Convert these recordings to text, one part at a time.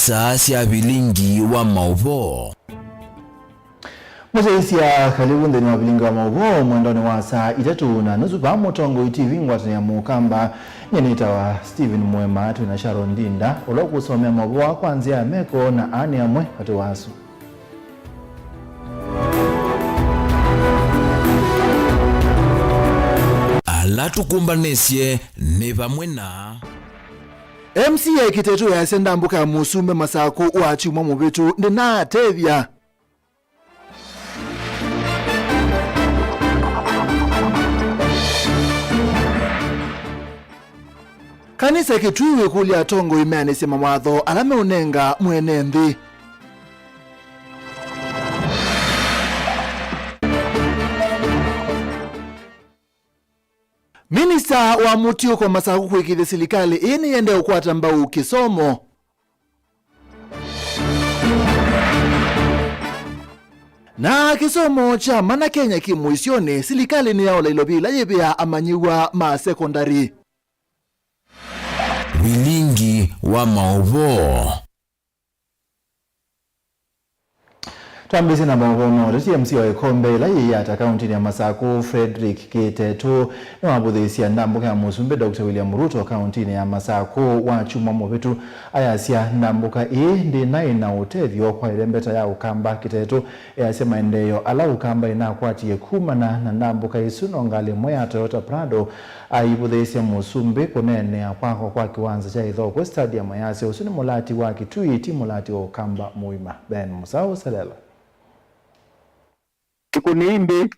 saa cia bilingi wa mauvo. Museisia karibu ndani wa bilingi wa mauvo mwendoni wa saa 3:30 ba Mutongo TV ngwatani ya mukamba nyenita wa Steven Mwema na Sharon Dinda olokusomea mauvo kwanzia Meko na ani amwe kati wasu. Alatukumbanesie ne bamwe na MCA Kiteto ya sendambuka ya Musumbe Masako wa chuma mubitu ndina tevya. Kanisa Kitui kulia Tongo imani sema mwadho alame unenga mwenendi. Minista wa Mutio kwa Masako kuikidhi serikali ini yende ukwata mbau kisomo. Na kisomo cha mana Kenya kimuisione serikali ni yao lailobila yebea amanyiwa ma sekondari. bilingi wa mauvo. Tuambisi na mauvono, reti MC wa Ikombe la yeyata kaunti ya Masako Frederick Kiteto na wabudhisia ndambuka ya Musumbe Dr. William Ruto kaunti ya Masako wa chuma mwetu ayasia ndambuka ndi na utethio kwa ilembeta ya ukamba. Kiteto yasema endeyo ala ukamba inakwati yekuma na ndambuka isuno ngali moya Toyota Prado ayibudhisia Musumbe kunene kwako kwa kiwanza cha idho kwa stadium yase usuni mulati wa Kitui timulati wa ukamba muima. Ben Musau Salela Kuniimbi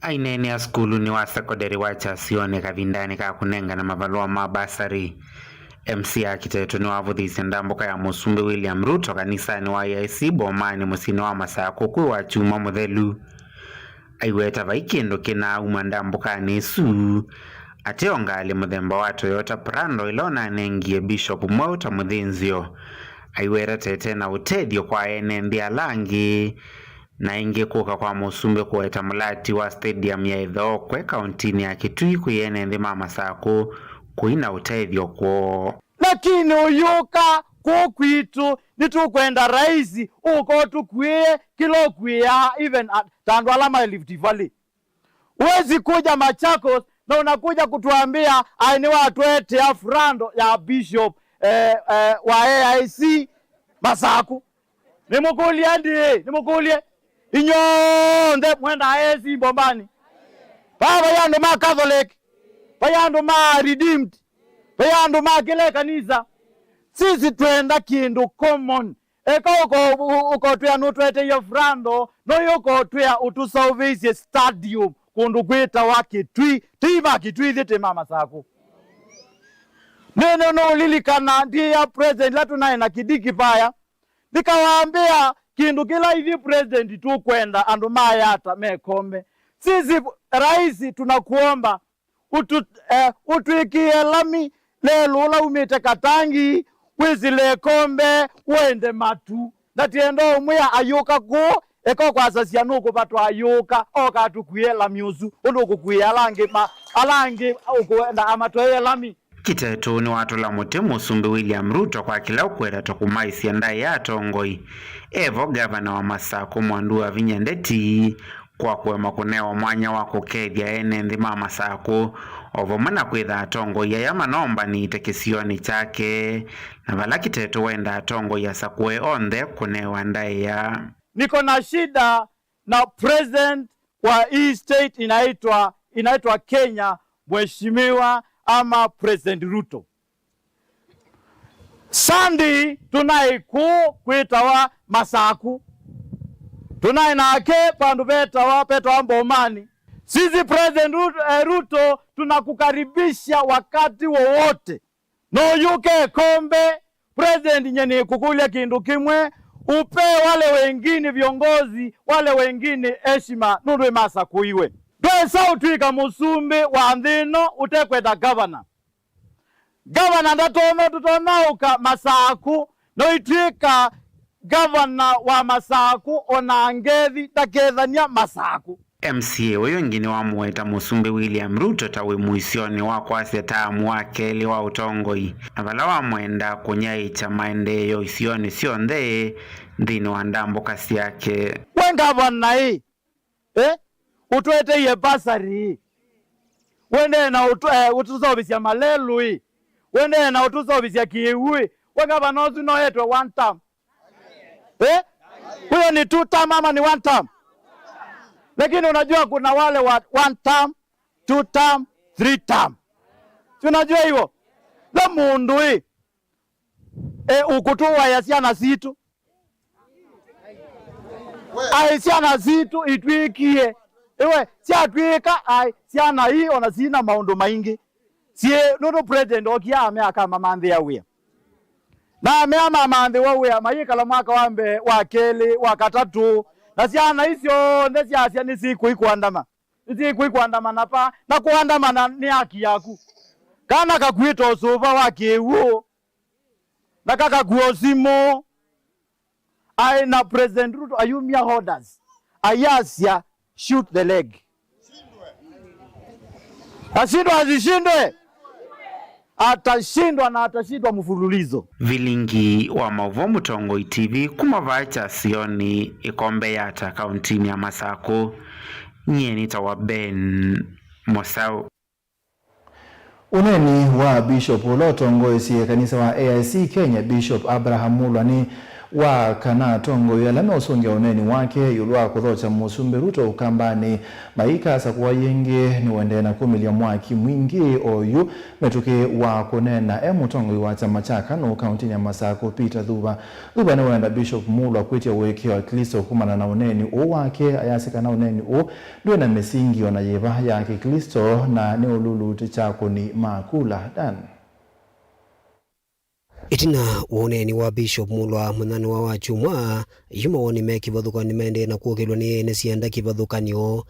ainene ya skulu ni wa sekondari wacha sione kavindani ka kunenga na mavalua mabasari. MCA Kiteto ni wavuthisi ndambuka ya Musumbe William Ruto kanisani wa IC Bomani musini wa Masako kwa chuma muthelu. Aiweta vaikendo kina umandambuka nisu ateongali muthemba wa Toyota Prado ilona nengie Bishop Mwauta muthinzio. Aiwera tete na utedio kwa enendi alangi na inge kuka kwa Musumbe kuweta mulati wa stadium ya idho kwe kauntini ya Kitui kuyene ndi mama Sako kuina utedio kwa. Lakini uyuka kukwitu nitukwenda raisi uko tukwie kilo kwea even tandu alama Rift Valley. Uwezi kuja Machakos na unakuja kutuambia aini watu ete ya Frando ya Bishop wa AIC Masako. Nimukulie inyonde mwenda AIC Bombani. Bayando ma Catholic, bayando ma Redeemed, bayando ma kile kanisa. Sisi tuenda kindu common. Eka uko tuya nutwete ya Frando, no yuko tuya utusalvation stadium kundu kweta wa Kitui, tima Kitui thite mama Sako. Neno no lilikana ndiya president latu na Kidiki paya. Nikawaambia kindu kila hivi president tu kwenda andu mayata Mekombe. Sisi raisi tunakuomba utuikie lami lelula umite Katangi wizile Kombe wende Matu natiendo umwea ayuka ku eko kwa asasia nuko patu ayuka oka tukuye lamiuzu unuku kuye alangi ukuenda amatoye lami. Kiteto ni watu la muti Musumbe William Ruto kwa kila ukwera tokumaisi ndai ya Tongoi. Evo gavana wa Masako Mwandua Vinyendeti kwa kuwema kunewa mwanya wako kethia enendi mama Sako ovo mana kwitha Tongoi ya manomba ni itekisioni chake na vala Kiteto wenda Tongoi ya sakue onde kunewa ndai ya. Niko na shida na president wa hii state inaitwa Kenya Mheshimiwa ama President Ruto. Sandi tunaiku kuitawa Masako. Tunainake pandu petawa Mbomani. Sisi President Ruto tunakukaribisha wakati wowote. No yuke Kombe, President nyeni kukulia kindu kimwe, upe wale wengine viongozi, wale wengine heshima nundwe Masako iwe. Dwe sautuika Musumbe wa ndino utekweta governor. Governor ndatono tutonauka Masako no itwika governor wa Masako ona angethi takethania Masako. MCA uyu ngini wa Mweta Musumbi William Ruto tawe muisioni wa kwasya tamu wake li wa utongoi na vala wa mwenda kunyaicha maendeyo isioni sionthe nthini wa ndambo kasi yake. Wenga bwana hii utwete ye basari wende na utuzobisya malelu hii wende na utuzobisya kiwi wenga bwana ozu no etwe one term huyo ni 2 term ama ni 1 term? Lakini unajua kuna wale wa 1 term, 2 term, 3 term. Si unajua hivyo? La mundu hii ukutuwa ya siana situ. Ai siana situ itwikie. Ewe siatwika ai siana hii ona sina maundu maingi. Sie nuno president okia ameaka mamandhi ya wia. Na ameama mamandhi wa wia mayikala mwaka wambe wakeli wakatatu. Na siana isyo ndesi asia nisiku ikuandama. Nisiku ikuandama napa na kuandama na ni haki yaku. Kana kakuito sofa wakewo. Na kaka kuosimo. I na President Ruto ayumia orders. Ayasia shoot the leg. Ashindwe azishindwe. Atashindwa na atashindwa mfululizo. Vilingi wa Mauvoo Mutongoi TV kumavacha sioni ikombe yata kauntini ya Masako nyeni tawa Ben Mosau. Uneni wa Bishop Olotongoisie kanisa wa AIC Kenya Bishop Abraham Mulwani wa kana tongo yalame usongia uneni wake yulwa kuthocha Musumbi Ruto ukambani maika sakuwa yenge ni wende na kumilia mwaki mwingi oyu metuke wa kunena mutongo wa chama cha KANU kauntini ya Masako Peter Thuba ni wenda Bishop Mulwa kwetia uweke wa Kristo kumana na uneni wake ayasika na uneni ndio na mesingi ona yeva ya Kristo na ne ululu tichako ni makula dan. Itina woneni wa Bishop Mulwa munani wa wachumwa yuma woni mekivathukani mende na kuokelwa ni nesianda kivathukanio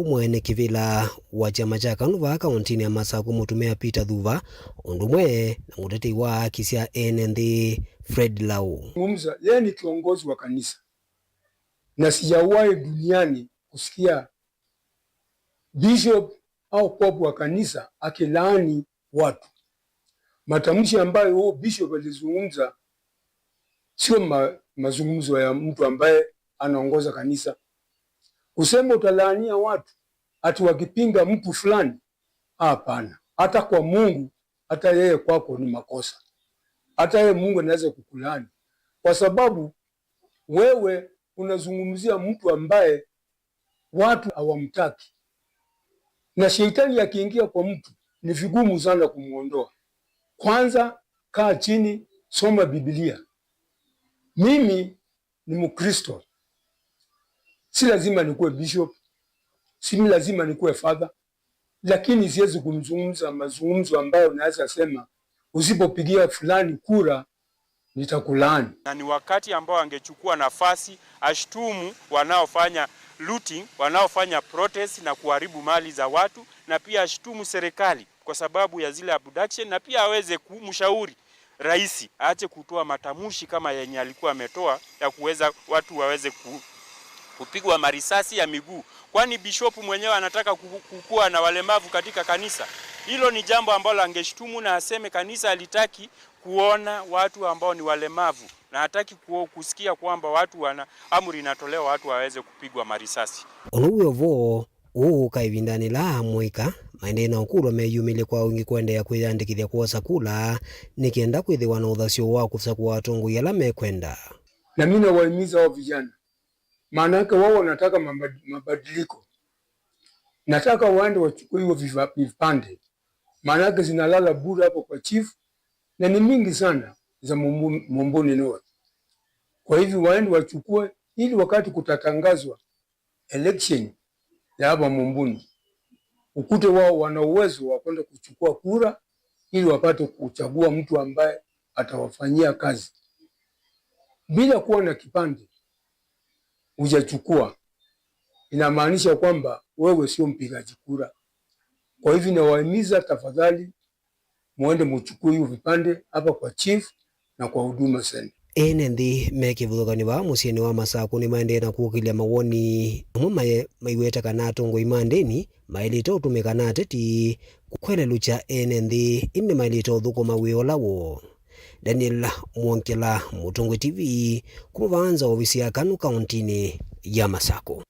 mwene kivila wa chama cha KANU va kauntini ya Masako mutumia Peter Thuva undumwe na muteti wa kisia NND Fred Lau. Mumza yeye ni kiongozi wa kanisa na sijawahi duniani kusikia bishop au popu wa kanisa akilaani watu. Matamshi ambayo huo bishop alizungumza sio mazungumzo ya mtu ambaye anaongoza kanisa. Kusema utalaania watu ati wakipinga mtu fulani, hapana. Hata kwa Mungu, hata yeye kwako ni makosa. Hata yeye Mungu anaweza kukulaani kwa sababu wewe unazungumzia mtu ambaye watu hawamtaki. Na shetani akiingia kwa mtu ni vigumu sana kumuondoa. Kwanza kaa chini, soma Biblia. Mimi ni Mkristo. Si lazima nikuwe bishop, si lazima nikuwe father, lakini siwezi kumzungumza mazungumzo ambayo naweza sema usipopigia fulani kura nitakulaani. Na ni wakati ambao angechukua nafasi ashtumu wanaofanya looting, wanaofanya protest na kuharibu mali za watu, na pia ashtumu serikali kwa sababu ya zile abduction, na pia aweze kumshauri rais aache kutoa matamushi kama yenye alikuwa ametoa ya kuweza watu waweze kupigwa marisasi ya miguu, kwani bishop mwenyewe anataka kukua na walemavu katika kanisa. Hilo ni jambo ambalo angeshtumu na aseme kanisa halitaki kuona watu ambao ni walemavu, na hataki kusikia kwamba watu wana amri inatolewa watu waweze kupigwa marisasi. Onuwevo kaivindani la mwika maende na ukulu meyumile kwa wingi kuendea kwiyandikithia kuosa kula nikienda kwithiwa na uthasio wa kusa kwa watongo yala mekwenda. Na mimi nawahimiza wao vijana, maana yake wao wanataka mabadiliko. Nataka waende wachukue hiyo vipande, maana yake zinalala bure hapo kwa chief na ni mingi sana za Mumbuni North. Kwa hivyo waende wachukue ili wakati kutatangazwa election ya hapa Mumbuni ukute wao wana uwezo wa kwenda kuchukua kura ili wapate kuchagua mtu ambaye atawafanyia kazi. Bila kuwa na kipande hujachukua, inamaanisha kwamba wewe sio mpigaji kura. Kwa hivyo nawahimiza tafadhali muende mchukue hiyo vipande hapa kwa chief na kwa Huduma Center. ene nthi mekivuthukani va musieni wa Masaku ni maendeea na kuukilia mawoni amwe maiweta kana atongoi mandeni mailite utumika na ateti kukwelelucha ene nthi ine mailite uthukuma wio lawo. Daniel Mwonkela, Mutongwe TV, kumuvanza ofisi ya Kanu kauntini ya Masaku.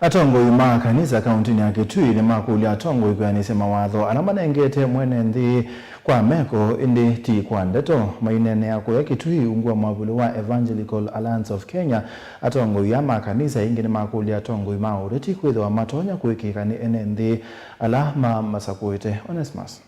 Atongoi ma kanisa kauntini ya Kitui ni makuli atongoi kuyanise mawatho anamanengete mwene nthi kwa meko indi ti kwa ndeto mainene ya kuya Kitui ungua mwavuli wa Evangelical Alliance of Kenya atongoi ya makanisa ingi ni makuli atongoi maureti kwitho wa matonya kuikika ni ene nthi alama Masakuite. Onesmus.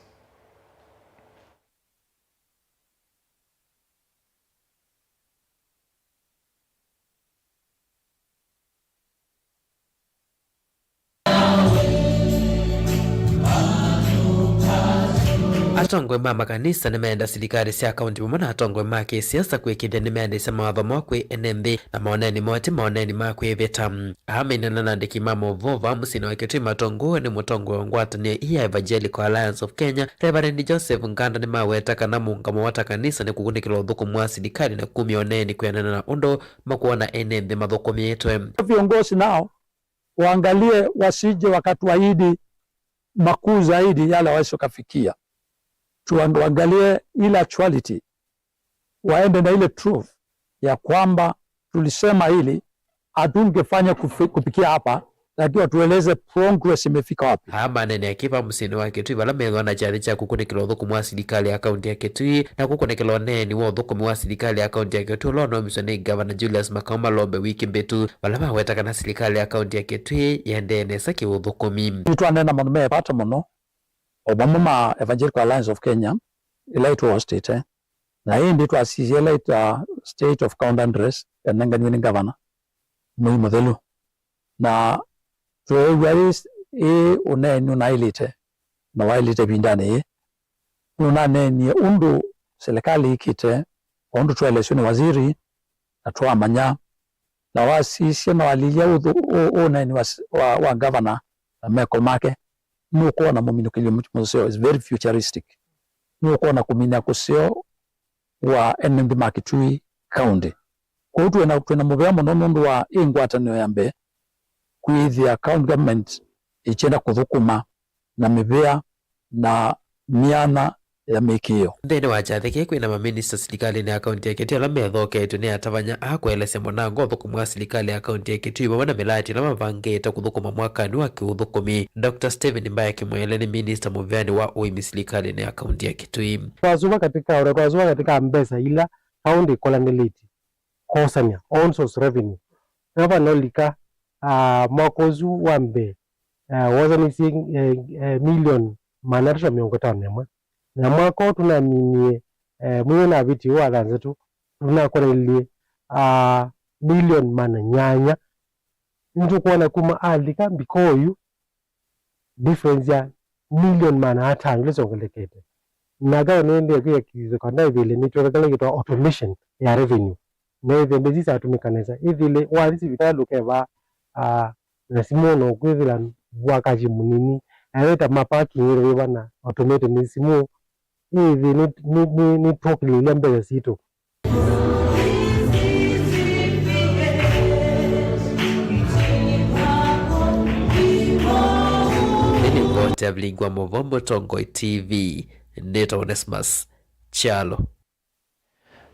Atongwe ma makanisa nimeenda serikali cia kaunti mumana atongwe ma kisiasa kwikinde nimeenda isa mawatho makwi enembi na maoneni mote maoneni makwi veta amene nanandiki mamo vova musini wa Kitui matongo ni mutongwe wa ngwatania iya Evangelical Alliance of Kenya Reverend Joseph Nganda ni maweta kana muungamo wata kanisa ni kukunikila uthuku mwa serikali na kumioneni kuyanana na undo makuona enembi mathuku mietwe. Viongozi nao waangalie wasije wakatuahidi makuu zaidi yale wasiokafikia. Tuangalie ile actuality, waende na ile truth ya kwamba tulisema hili hatungefanya kupikia hapa, lakini tueleze progress imefika wapi. Manene akipa musini wa Kitui vala megona chari cha kukunikila uthuku mwa serikali ya kaunti ya Kitui na kukunikila neni wa uthuku mwa serikali ya kaunti ya Kitui lono misoni Governor Julius Makamba Lombe wiki mbetu vala maweta kana serikali ya kaunti ya Kitui yendene saki uthuku mimi. Tuanena manume pata muno Obama Evangelical Alliance of Kenya ilaitwa state na hii ndio asisi ilaitwa state of count address enangani ni governor mwi modelo na tuwaris unenu na ilite na wailite bindane unaneni undu serikali ikite undu tuelesioni waziri na tuamanya na wasisi na walilia uneni wa governor na meko make nuko na mumino kilimo museo is very futuristic nuko na kumina kuseo wa enembi ma Kitui county ko tuena muvemo no mundu wa ingwatanio yambe kwithia county government ichenda kuthukuma na mivea na miana ya mikio ndene wachathike kwina maminista serikali ni akaunti ya Kitui ala methoketwe ni atavanya akwelese mwanango thukuma wa serikali ya akaunti ya Kitui mwana milati na mavangeta kuthukuma mwakani wa kiuthukumi. Dr. Stephen Mbaya Kimwele ni minister muveani wa uimi serikali ni akaunti ya Kitui. Kwazuwa katika mbesa ila kaunti kolandeliti kosanya on source revenue rava nolika mwakozu wambe wazanisi million manarisha miongo tano na mwako tunaminie mwenye na viti wa ganzetu tunakorelie million mana nyanya nju kuona kuma alika bikoyu difference ya million mana atano lezongelekete naga nende kwa kizo kana vile ni tukakala kitwa automation ya revenue na hivi mbezi atumikaneza hivi walizi vitalu keva na simono kwivila wakaji munini aleta mapaki ile bana automate ni simu hivi ni tokli ile mbele sito Nini wote ablingwa Movombo Tongoi TV Neto Onesmus Chalo.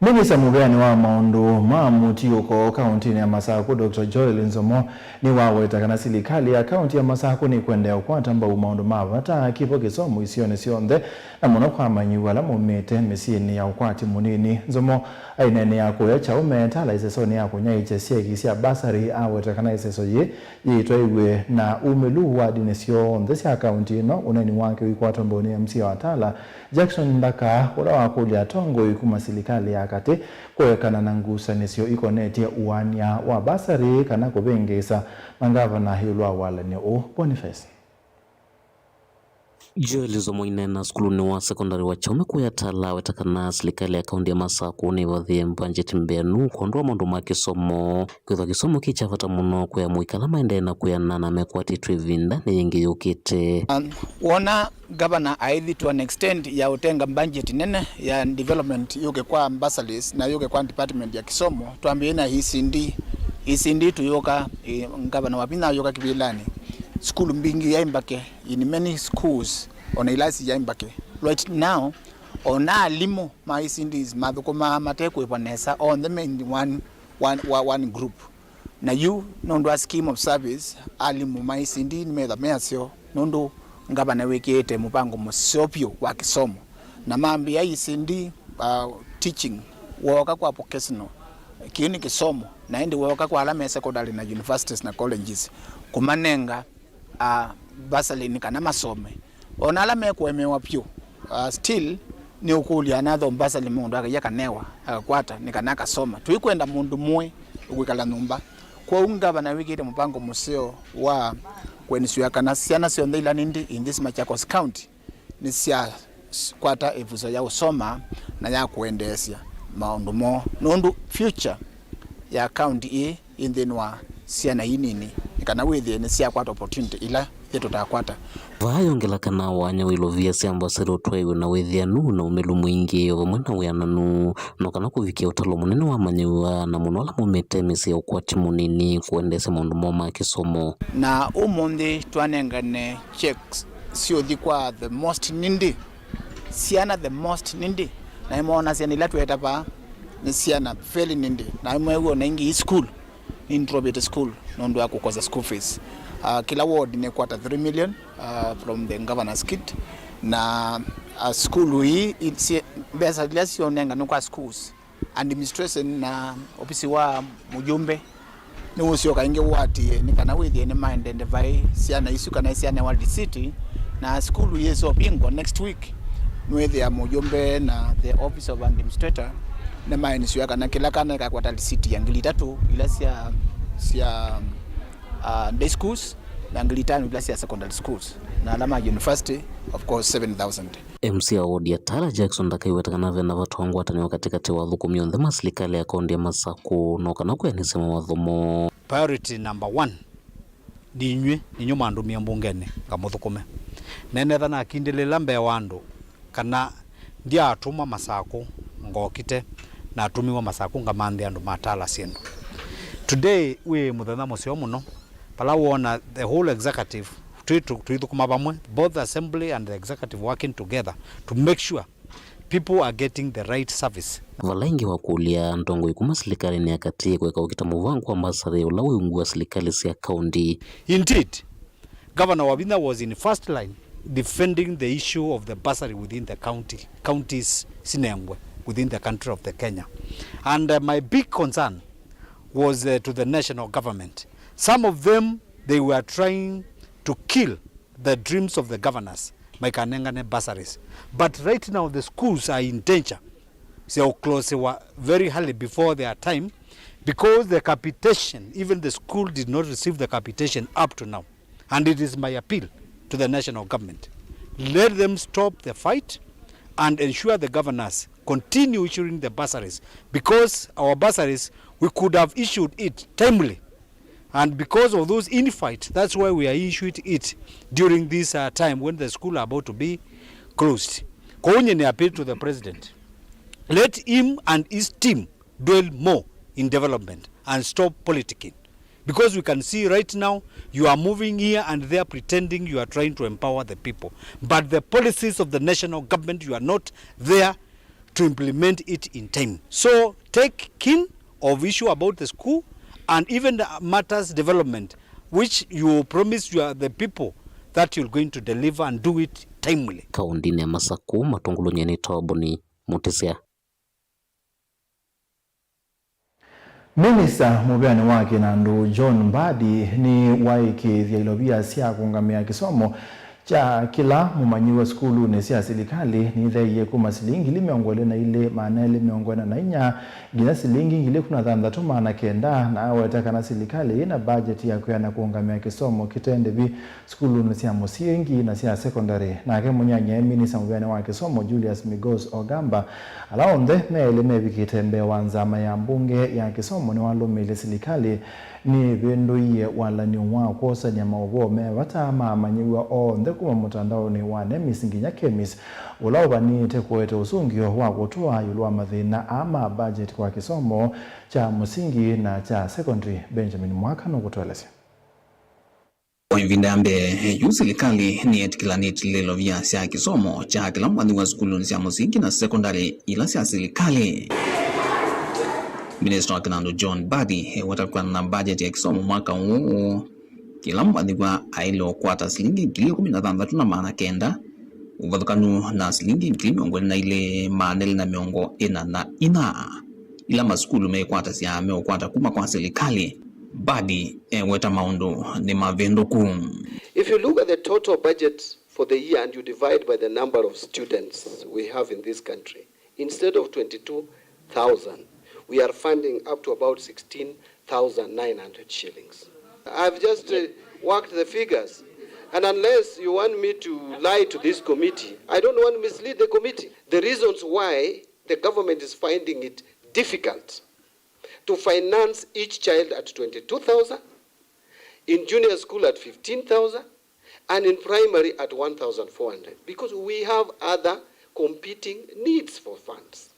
Minisa muveani wa maundu maamuti uko kauntini ya Masaku Dr. Joel Nzomo ni waweta kana serikali ya kaunti ya Masaku ni kwendea ukwata mbau maundu mavata kipo kisomu isione sionthe na muno kwa manyiwa la mumete misini ya ukwati munini. Nzomo ainene ya kuya cha umetala isesoni ya kunyaiche siekisia basari aweta kana iseso yitwa na umelu wa dinesio ndesi ya kaunti no uneni wake wikwata mboni ya msia watala Jackson Ndaka ula wakulia tongo ikuma serikali ya kati kuwekana na ngusanisio ikoneti ya uwania wa basari kana kubengesa mangava na hilwa wala ni Boniface. Joelizo Moinena skuluni wa sekondari wa chaume kuyatala wetakana serikali ya kaunti ya Masako ni wathie budget mbenu kondwa maundu ma kisomo kwitha kisomo kichafata muno kuya muikala maende na kuyanana mekwatitwe vinda ni yingi yukite. Wona governor aithi to an extent ya utenga budget nene ya development yuke kwa bursaries na yuke kwa department ya kisomo tuambie na hisindi tuyoka governor wapina yoka kibilani school mbingi ya Imbake in many schools on ilasi ya Imbake right now ona limo maisindis mathukuma matekwe panesa on them in one group na you nondo a scheme of service alimu maisindi metha measio nondo ngabana wekete mupango musopyo wa kisomo na mambi ya isindi teaching woka kwa vocational kiini kisomo na ndi woka kwa alama secondary na universities na colleges kumanenga basali nikana masome onala mekwemewa pyo still ni ukuli another basali mundu akayakanewa akakwata nikanaka soma tuikwenda mundu mwe ukwikala numba kwa ungaba na wikite mpango museo wa kwenisiwa kana siana sio ndila nindi in this Machakos County ni sia kwata evuzo ya usoma na ya kuendesia maundu mo nundu future ya county in the nwa siana inini kana withie ni sia kwata opportunity ila yetu takwata vayongela kana wanya wilovia siamba sero twaiwe na withia nu na umelu mwingi omwena wiananu no kana kuvikia utalo munene wa manyewa na munola mumete misi ya ukwati munini kuendese mundu moma kisomo na umonde twanengane checks sio dikwa the most nindi siana the most nindi na imona siana ila tuetapa ni siana fairly nindi na imwe na ingi school introbate school nondo akukoza school fees kila ward ni kwata 3 million from the governor's kit na school hii besa lesio nenga no kwa schools administration na ofisi wa mujumbe ni usio kainge wati ni kana withie ni mind and vai siana isu kana siana wa city na school yeso bingo next week withie mujumbe na the office of administrator na mind sio kana kila kana ka kwata city yangili tatu ila sia day schools na ngilitano ila sia secondary schools na alama university of course 7,000. MC Awodi Atala Jackson ndakaiweta kana vena watu wangu watani wakatikati wa dhuku mionde maslikali ya kaundi ya Masako no kana kuyanisema wathomo. Priority number 1 ni inywe ninyo mandu miambungene ngamuthukume nene thana akindelela mbe wandu kana ndia atuma Masako ngokite na atumiwa Masako ngamanthe andu matala sindu. Today we muthenya musio muno pala wona the whole executive tuithukuma bamwe both the assembly and the executive working together to make sure people are getting the right service. Valaingi wakulia ndongo ikuma serikali ni akati kweka ukitamu vangu kwa mbasari ula uungua serikali sia county. Indeed, Governor Wabina was in first line defending the issue of the bursary within the counties Sinengwe within the country of the Kenya. And my big concern was to the national government. Some of them, they were trying to kill the dreams of the governors, Maikanengane bursaries. But right now, the schools are in danger. So close, they were very early before their time, because the capitation, even the school did not receive the capitation up to now. And it is my appeal to the national government. Let them stop the fight and ensure the governors continue issuing the bursaries, because our bursaries, we could have issued it timely. And because of those infights, that's why we are issuing it during this time when the school are about to be closed. Kounye ni appeal to the president. Let him and his team dwell more in development and stop politicking. Because we can see right now, you are moving here and there pretending you are trying to empower the people. But the policies of the national government, you are not there to implement it in time. So take kin of issue about the school and even the matters development, which you promise you are the people that you're going to deliver and do it timely. Kaundi ni Masako matongolo nyeni tawaboni Mutisia. Minista mubiani wake Nandu John Mbadi ni waiki thia ilobia sia kungamia kisomo cha kila mumanyiwa skulu nesia serikali ni theiye kuma silingi limeongole na ile maana ile meongona na inya gina silingi ile kuna thandatu maana kenda na awetaka na serikali ina budget ya kuyana kuungamia kisomo kitende vi skulu nesia musingi na sia secondary na ke munyanya minisa mwana wa kisomo Julius Migos Ogamba alaonde mele mevikitembe wanzama ya mbunge ya kisomo ni walumile serikali ni vendoiye wala ni wa kosa nyama obo mevata mamanyiwa onde kuma mutandao ni wane misinginya kemis ulauba ni tekwete usungio wa kutoa yulwa mathina ama budget kwa kisomo cha musingi na cha secondary. Benjamin Mwaka no kutueleza Wivindambe yu serikali ni etikilaniti lilo vya sia kisomo cha kila mwani wa skulu sia musingi na secondary ila sia serikali. Minister wa Kinando John Badi watakuwa na budget ya kisomo mwaka huu kila mwani wa ailo kwata silingi ngili 16 na maana kenda uvadhukanu na silingi ngili miongoni na ile maaneli na miongo ina ila maskulu mekwata siya meokwata kuma kwa serikali. Badi weta maundu ni mavendo kum. If you look at the total budget for the year and you divide by the number of students we have in this country, instead of 22,000, we are funding up to about 16,900 shillings. I've just worked the figures, and unless you want me to lie to this committee, I don't want to mislead the committee. The reasons why the government is finding it difficult to finance each child at 22,000, in junior school at 15,000, and in primary at 1,400, because we have other competing needs for funds.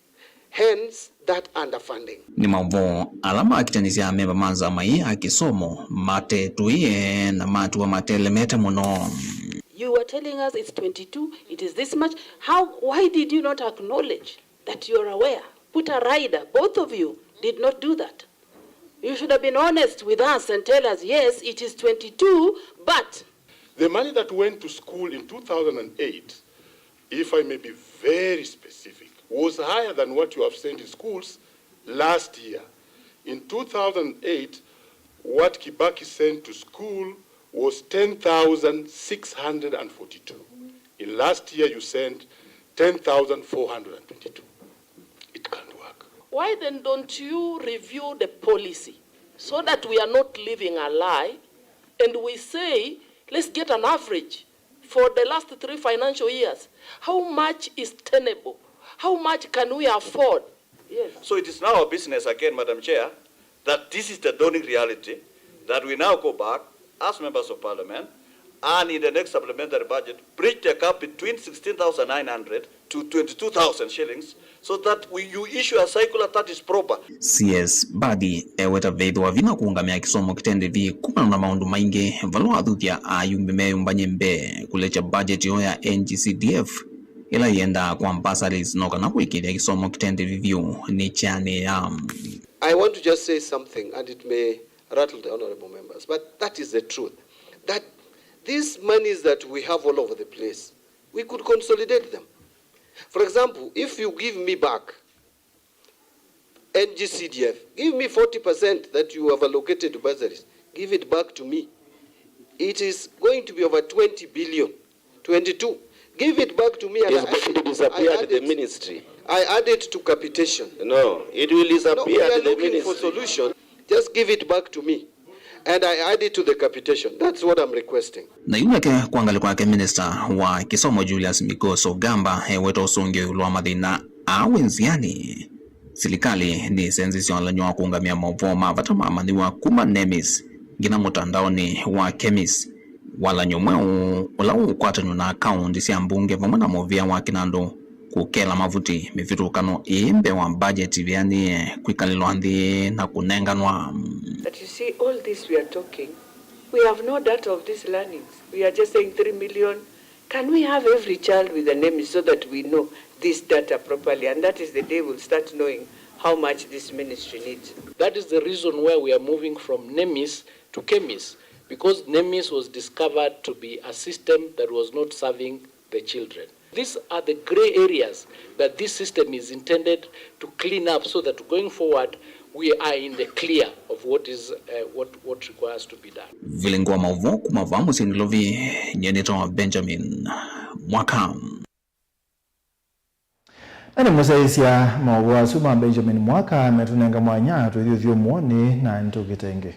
Hence that underfunding. Ni mavo alama akitanizia meba manza mai akisomo mate tuye na matu wa matele meta mono. You were telling us it's 22, it is this much. Why did you not acknowledge that you are aware? Put a rider, both of you did not do that. You should have been honest with us and tell us, yes, it is 22, but... The money that went to school in 2008, if I may be very specific, was higher than what you have sent in schools last year. In 2008, what Kibaki sent to school was 10,642. In last year, you sent 10,422. It can't work. Why then don't you review the policy so that we are not living a lie and we say, let's get an average for the last 3 financial years. How much is tenable? How much can we afford? Yes. So it is now our business again, Madam Chair, that this is the dawning reality, that we now go back as members of parliament and in the next supplementary budget, bridge the gap between 16,900 to 22,000 shillings so that you issue a circular that is proper. CS Badi weta vedo vina kuungamia kisomo kitende vi kuma na maundu maingi valo adhutia ayumbe meyumbanye mbe kulecha budget yo ya NGCDF ila yenda kwa mpasaris noka na kuikidia kisomo kitende vivyo ni chane I want to just say something and it may rattle the honorable members, but that is the truth. That these monies that we have all over the place, we could consolidate them. For example, if you give me back NGCDF, give me 40% that you have allocated to bursaries, give it back to me. It is going to be over 20 billion, 22. Give it back to me. It's going to disappear at the ministry. I add it to capitation. No, it will disappear at the ministry. We are looking for solution. Just give it back to me. And I add it to the capitation. That's what I'm requesting. Na yunake kuangali kwa minister wa kisomo Julius Migos Ogamba weto usungio ulwa madhina awenziani. Serikali ni senzisyo alanywa kuungamia mavoma vatama amaniwa kuma nemis gina mutandaoni wa kemis wala nyomweo ula kwata na account isi ambunge vamwana movia wa Kinando kukela mavuti mivitukano imbe wa budget vyani kwikalilo andi na kunenganwa. That you see, all this we are talking, we have no data of these learnings. We are just saying 3 million. Can we have every child with a name so that we know this data properly? And that is the day we'll start knowing how much this ministry needs. That is the reason why we are moving from NEMIS to KEMIS, because NEMIS was discovered to be a system that was not serving the children. These are the gray areas that this system is intended to clean up so that going forward we are in the clear of what is what requires to be done. Vilengwa mauvo kumavamu sinilovi nyenito Benjamin Mwaka. Nani musaisia mauvo suma Benjamin Mwaka metunenga mwanya tuithio muoni na ntukitenge.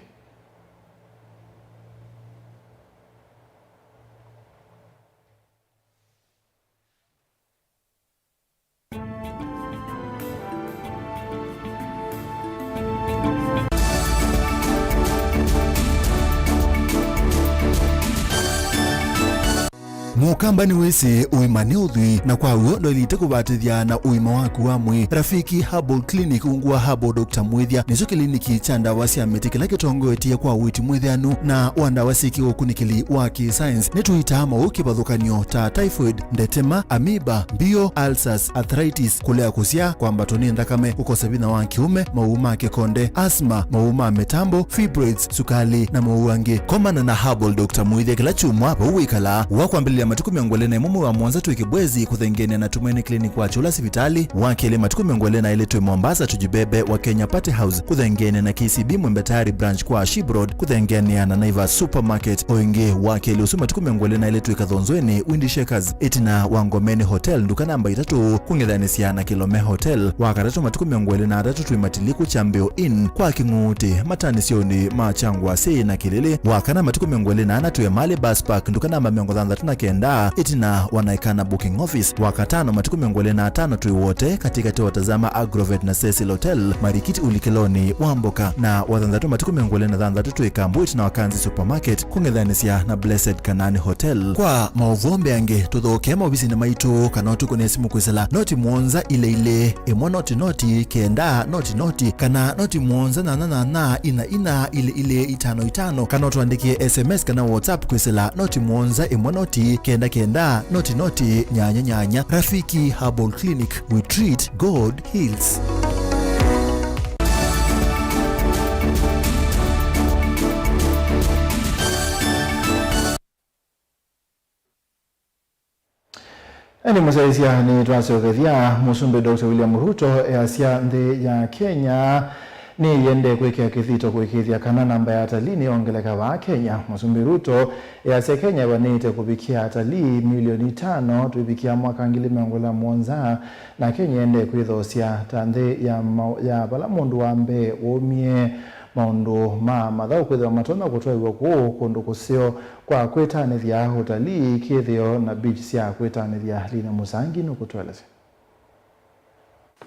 Mukamba ni wese uimane udhui na kwa uyo ndo ilite kubatithia na uima waku wa mwi. Rafiki Herbal Clinic ungua Herbal Dr. Mwithia nizo kliniki cha ndawa cia miti kila kitongoetie kwa witi mwithianu na wandawa siki ukunikili wa science nituita mauki bathukanio ta typhoid, ndetema, amoeba, bio, ulcers, arthritis, kulea kusia kwa mbatoni ndakame, kukosa bina wa kiume, mauma kekonde, asma, mauma metambo, fibroids, sukali na mauange. Komana na Herbal Dr. Mwithia kila chumwa hapa uwikala wakwambilia matuku miongolena mumu wa Mwanza tuikibwezi kuthengene na Tumaini Clinic wa Chula Sivitali wakele matuku miongolena ile tu Mombasa tujibebe wa Kenya Party House kuthengene na KCB Mwembetari branch kwa Shibroad kuthengene na Naivas Supermarket oinge wakele usuma matuku miongolena ile tu ikadhonzweni Windy Shakers etina Wangomeni Hotel nduka namba 3 kungedhanisia na Kilome Hotel wakatatu matuku miongolena 3 tuimatiliku Chambeo Inn kwa Kinguti matanisioni machangwa sei na Kilele wakana matuku miongolena 4 tuya Mali Bus Park nduka namba 3 itina wanaikana booking office wakatano matuku miongolena 5 tuiwote katika te watazama Agrovet na Cecil Hotel Marikiti Ulikeloni Wamboka na wathandatu matuku miongolena 3 tuikambu itina Wakanzi Supermarket kungedhanisia na Blessed Kanani Hotel kwa mauvombe yange tuthoke mawisi na maitu kanotu kune simu kwisela noti Mwanza ile emo noti kenda noti kana noti Mwanza na ina ile 5 kanotu andikie SMS kana WhatsApp kwisela noti Mwanza emo noti kenda noti nyanya. Rafiki Herbal Clinic, we treat, God heals. Eni musaisia ni twasogethia musumbe Dr. William Ruto asia nthi ya Kenya ni yende kwekea kithito kwekithia kana namba ya atalii ni ongeleka wa Kenya. Musumbe Ruto asia Kenya wanete kubikia atalii milioni 5 tubikia mwaka ngili miongola Mwanza na Kenya yende kwithosia tanthe ya bala mundu wambe umie maundu mathau kwithwa matona kutwaiwa ku kundu kusio kwa kwitanithia utalii kithio na beach cia kwitanithia Lina Musangi no kutweleza.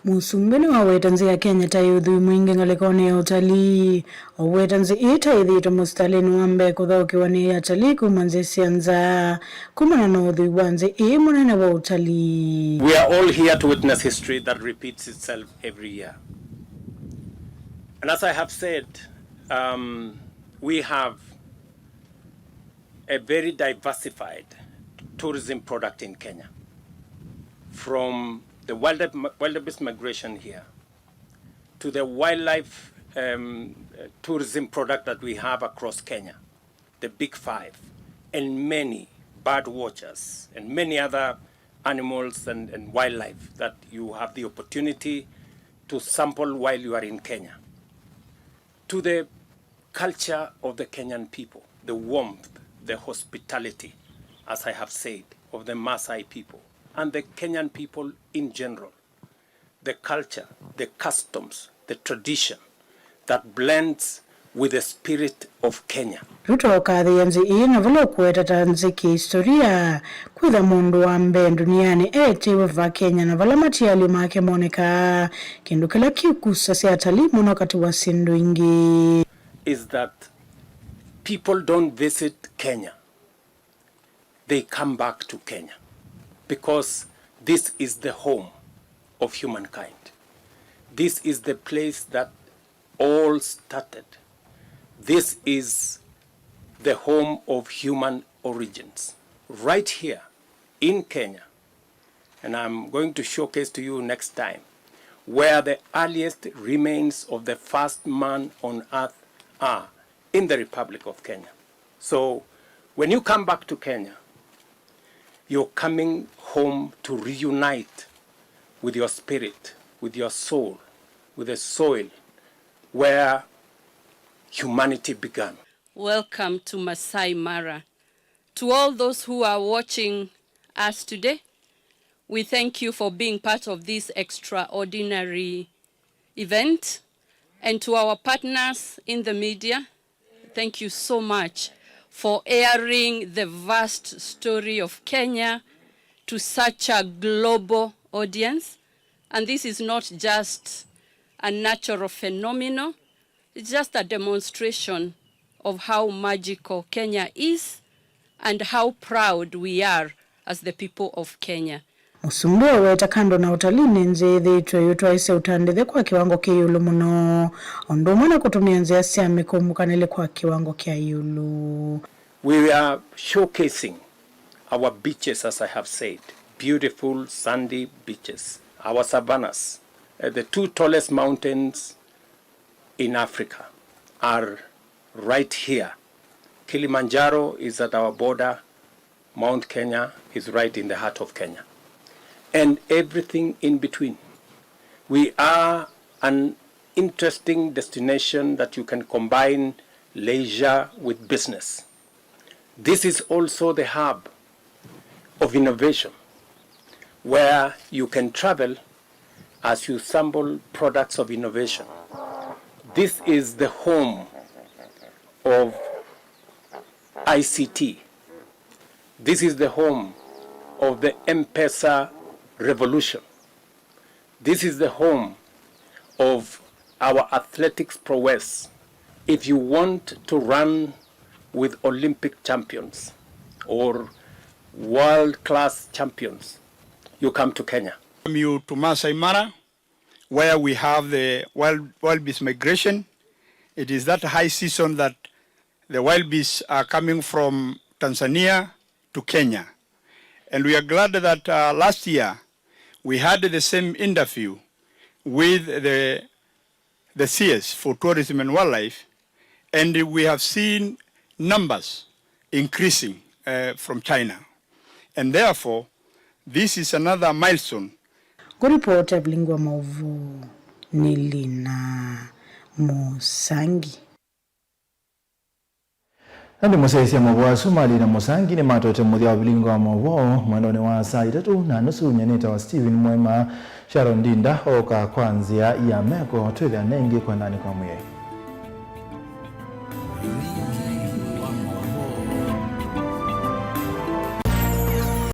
Musumbe ni wawetanzi ya Kenya tayudhui mwingi ngalekone ya utalii. Wawetanzi ita idhito mustalini wambe kuthaukiwa ni atalii kumanzi sianza kumana na udhui wanzi munene wa utalii. We are all here to witness history that repeats itself every year. And as I have said, we have a very diversified tourism product in Kenya. From the wildebeest migration here, to the wildlife tourism product that we have across Kenya, the Big Five, and many bird watchers, and many other animals and wildlife that you have the opportunity to sample while you are in Kenya, to the culture of the Kenyan people, the warmth, the hospitality, as I have said, of the Maasai people, and the Kenyan people in general, the culture, the customs, the tradition that blends with the spirit of Kenya. Ruto kadhianzi ina valo kuweta tanziki historia kwitha mundu wa mbe duniani wewa Kenya na vala matiali make moneka kindu kila kiukusa si atalii muno kati wa sindu ingi. Is that people don't visit Kenya, they come back to Kenya. Because this is the home of humankind. This is the place that all started. This is the home of human origins. Right here in Kenya, and I'm going to showcase to you next time, where the earliest remains of the first man on earth are, in the Republic of Kenya. So when you come back to Kenya, you're coming home to reunite with your spirit, with your soul, with the soil where humanity began. Welcome to Masai Mara. To all those who are watching us today, we thank you for being part of this extraordinary event. And to our partners in the media, thank you so much for airing the vast story of Kenya to such a global audience. And this is not just a natural phenomenon, it's just a demonstration of how magical Kenya is and how proud we are as the people of Kenya. Musumbua weta kando na utalii nze thitwe yutwaise utandithe kwa kiwango kia yulu muno ondo mwana kutumia nze asia mikumbukanile kwa kiwango kia yulu. We are showcasing our beaches, as I have said, beautiful sandy beaches, our savannas. The two tallest mountains in Africa are right here. Kilimanjaro is at our border. Mount Kenya is right in the heart of Kenya. And everything in between. We are an interesting destination that you can combine leisure with business. This is also the hub of innovation, where you can travel as you sample products of innovation. This is the home of ICT. This is the home of the M-Pesa revolution. This is the home of our athletics prowess. If you want to run with Olympic champions or world-class champions, you come to Kenya. You to Masai Mara, where we have the wild beast migration. It is that high season that the wild beasts are coming from Tanzania to Kenya. And we are glad that last year we had the same interview with the CS for Tourism and Wildlife, and we have seen numbers increasing from China. And therefore, this is another milestone. Kuripota Bilingwa Mavu Nilina Musangi. Andi musaisia mwa Somali na Musangi ni matote muthia wa Bilingwa Mavu mwendoni wa saa 3:30 nyaneta wa Steven Mwema Sharon Dinda oka kwanzia ya meko twithia nengi kwa ndani kwa mwe.